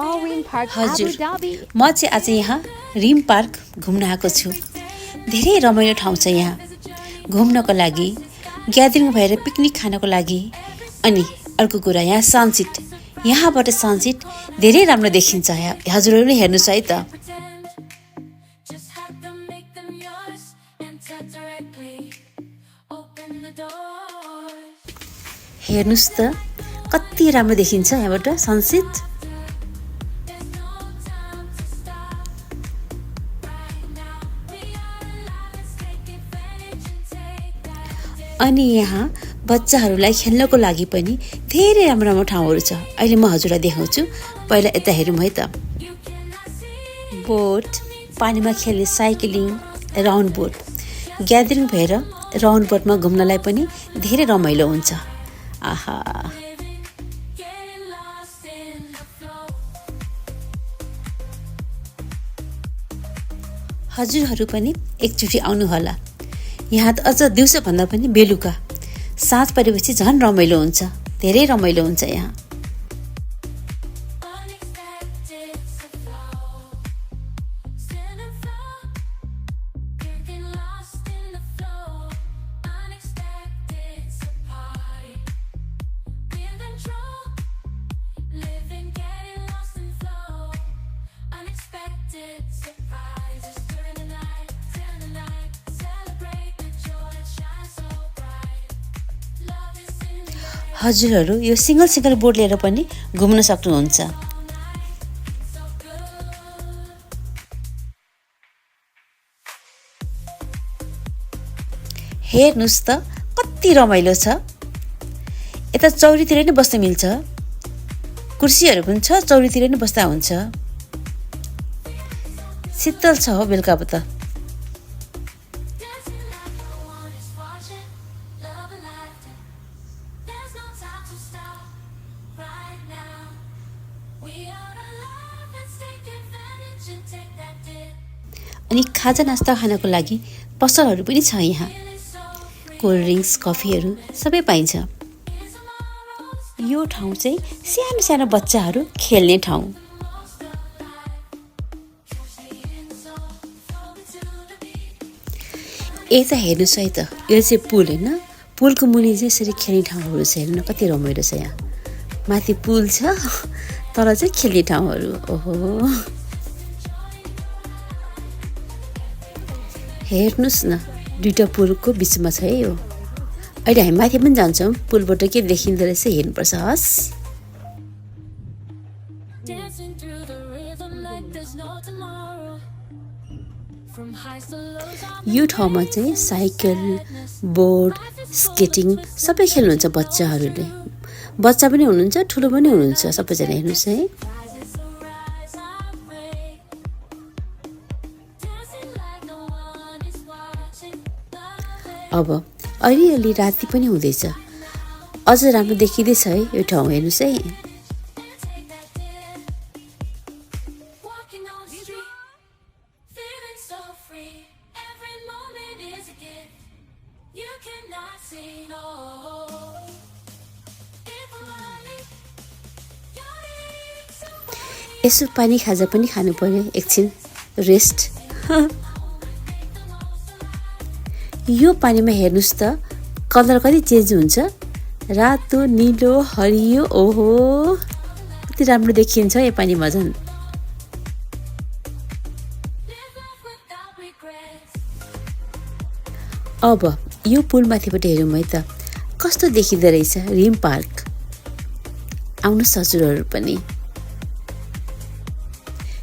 Rim Park, हजुर Abu Dhabi. म चाहिँ आज यहाँ रिम पार्क घुम्न आएको छु। धेरै रमाइलो ठाउँ छ यहाँ घुम्नको लागि, ग्यादरिङ भएर पिकनिक खानको लागि। अनि अर्को कुरा यहाँ सनसेट, यहाँबाट सनसेट धेरै राम्रो देखिन्छ। हजुरहरू पनि हेर्नुहोस् है त। हेर्नुहोस् त कति राम्रो देखिन्छ यहाँबाट सनसेट। अनि यहाँ बच्चाहरूलाई खेल्नको लागि पनि धेरै राम्रो राम्रो ठाउँहरू छ। अहिले म हजुरलाई देखाउँछु। पहिला यता हेरौँ है त। बोट, पानीमा खेल्ने साइक्लिङ, राउन्ड बोट, ग्यादरिङ भएर राउन्ड बोटमा घुम्नलाई पनि धेरै रमाइलो हुन्छ। आहा, हजुरहरू पनि एकचोटि आउनुहोला। यहाँ त अझ दिउँसो भन्दा पनि बेलुका साँझ परेपछि झन् रमाइलो हुन्छ, धेरै रमाइलो हुन्छ यहाँ। हजुरहरू यो सिंगल बोट लिएर पनि घुम्न सक्नुहुन्छ। हेर्नुहोस् त कति रमाइलो छ। यता चौरीतिर नै बस्न मिल्छ, कुर्सीहरू पनि छ, चौरीतिर नै बस्दा हुन्छ। शीतल छ हो बेलुका त। अनि खाजा नास्ता खानको लागि पसलहरू पनि छ यहाँ। कोल्ड ड्रिङ्क्स, कफीहरू सबै पाइन्छ। यो ठाउँ चाहिँ सानो सानो बच्चाहरू खेल्ने ठाउँ। यता हेर्नुहोस् है त, यो चाहिँ पुल होइन। पुलको मुनि चाहिँ यसरी खेल्ने ठाउँहरू छ। हेर्नु कति रमाइलो छ यहाँ। माथि पुल छ, तल चाहिँ खेल्ने ठाउँहरू। ओहो, हेर्नुहोस् न, दुईटा पुलको बिचमा छ है यो। अहिले हामी माथि पनि जान्छौँ, पुलबाट के देखिँदो रहेछ हेर्नुपर्छ। हस्, यो ठाउँमा चाहिँ साइकल, बोर्ड, स्केटिङ सबै खेल्नुहुन्छ बच्चाहरूले। बच्चा पनि हुनुहुन्छ, ठुलो पनि हुनुहुन्छ, सबैजना। हेर्नुहोस् है, अब अलिअलि राति पनि हुँदैछ, अझ राम्रो देखिँदैछ है यो ठाउँ। हेर्नुहोस् है, यसो पानी खाजा पनि खानु पर्यो, एकछिन रेस्ट। यो पानीमा हेर्नुहोस् त कलर कति चेन्ज हुन्छ, रातो, निलो, हरियो। ओहो, कति राम्रो देखिन्छ यो पानीमा झन्। अब यो पुल माथिबाट हेरौँ है त, कस्तो देखिँदो रहेछ रिम पार्क। आउनुहोस् हजुरहरू पनि।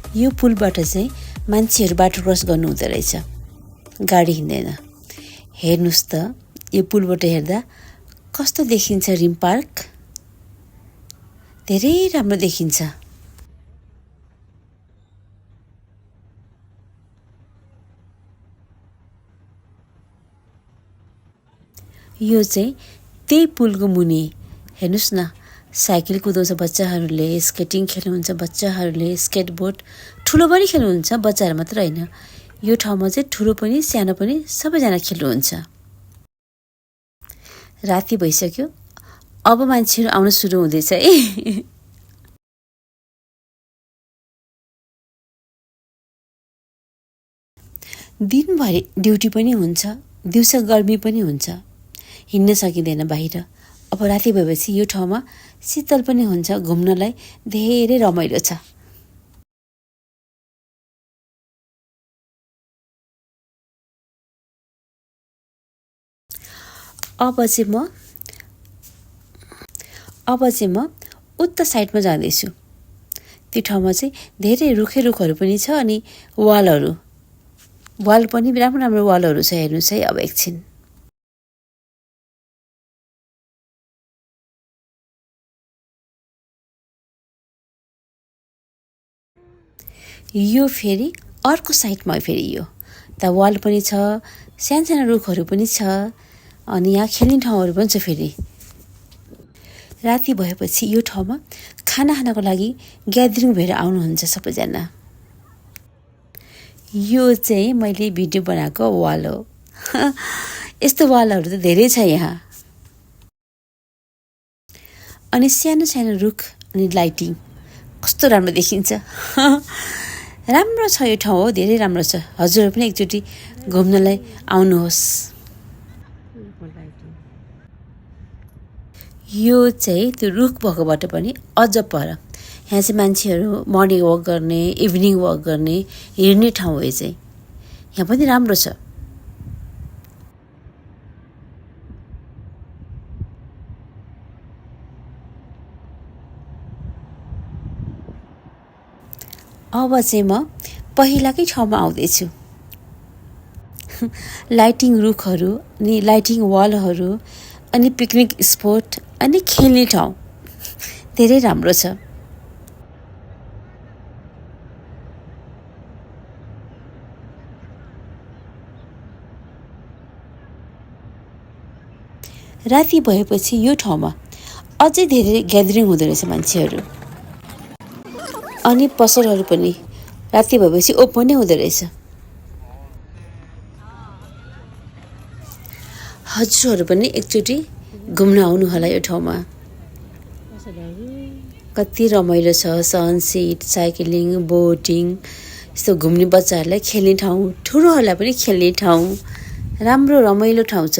यो पुलबाट चाहिँ मान्छेहरू बाटो क्रस गर्नु हुँदो रहेछ, गाडी हिँड्दैन। हेर्नुहोस् त यो पुलबाट हेर्दा कस्तो देखिन्छ रिम पार्क, धेरै राम्रो देखिन्छ। यो चाहिँ त्यही पुलको मुनि हेर्नुहोस् न, साइकल कुदाउँछ बच्चाहरूले, स्केटिङ खेल्नुहुन्छ बच्चाहरूले, स्केटबोर्ड ठुलो पनि खेल्नुहुन्छ, बच्चाहरू मात्र होइन। यो ठाउँमा चाहिँ ठुलो पनि सानो पनि सबैजना खेल्नुहुन्छ। राति भइसक्यो, अब मान्छेहरू आउन सुरु हुँदैछ है। दिनभरि ड्युटी पनि हुन्छ, दिउँसो गर्मी पनि हुन्छ, हिँड्न सकिँदैन बाहिर। अब राति भएपछि यो ठाउँमा शीतल पनि हुन्छ, घुम्नलाई धेरै रमाइलो छ। अब चाहिँ म उत्तर साइडमा जाँदैछु। त्यो ठाउँमा चाहिँ धेरै रुखहरू पनि छ अनि वाल पनि राम्रो वालहरू छ। हेर्नुहोस् है अब एकछिन। यो फेरि अर्को साइडमा फेरि यो त वाल पनि छ, सानो रुखहरू पनि छ अनि यहाँ खेल्ने ठाउँहरू पनि छ। फेरि राति भएपछि यो ठाउँमा खाना खानको लागि ग्यादरिङ भएर आउनुहुन्छ सबैजना। यो चाहिँ मैले भिडियो बनाएको वाल हो। यस्तो वालहरू त धेरै छ यहाँ। अनि सानो रुख अनि लाइटिङ कस्तो राम्रो देखिन्छ। राम्रो छ यो ठाउँ हो, धेरै राम्रो छ। हजुरहरू पनि एकचोटि घुम्नलाई आउनुहोस्। यो चाहिँ त्यो रुख भएकोबाट पनि अझ पर यहाँ चाहिँ मान्छेहरू मर्निङ वक गर्ने, इभिनिङ वक गर्ने, हिँड्ने ठाउँ हो। यो चाहिँ यहाँ पनि राम्रो छ। अब चाहिँ म पहिलाकै ठाउँमा आउँदैछु। लाइटिङ रुखहरू अनि लाइटिङ वालहरू अनि पिकनिक स्पोट अनि खेल्ने ठाउँ धेरै राम्रो छ। राति भएपछि यो ठाउँमा अझै धेरै ग्यादरिङ हुँदो रहेछ मान्छेहरू। अनि पसलहरू पनि राति भएपछि ओपन नै हुँदो रहेछ। हजुरहरू पनि एकचोटि घुम्न आउनु होला यो ठाउँमा। कति रमाइलो छ। सनसेट, साइक्लिङ, बोटिङ, यस्तो घुम्ने बच्चाहरूलाई खेल्ने ठाउँ, ठुलोहरूलाई पनि खेल्ने ठाउँ, राम्रो रमाइलो ठाउँ छ।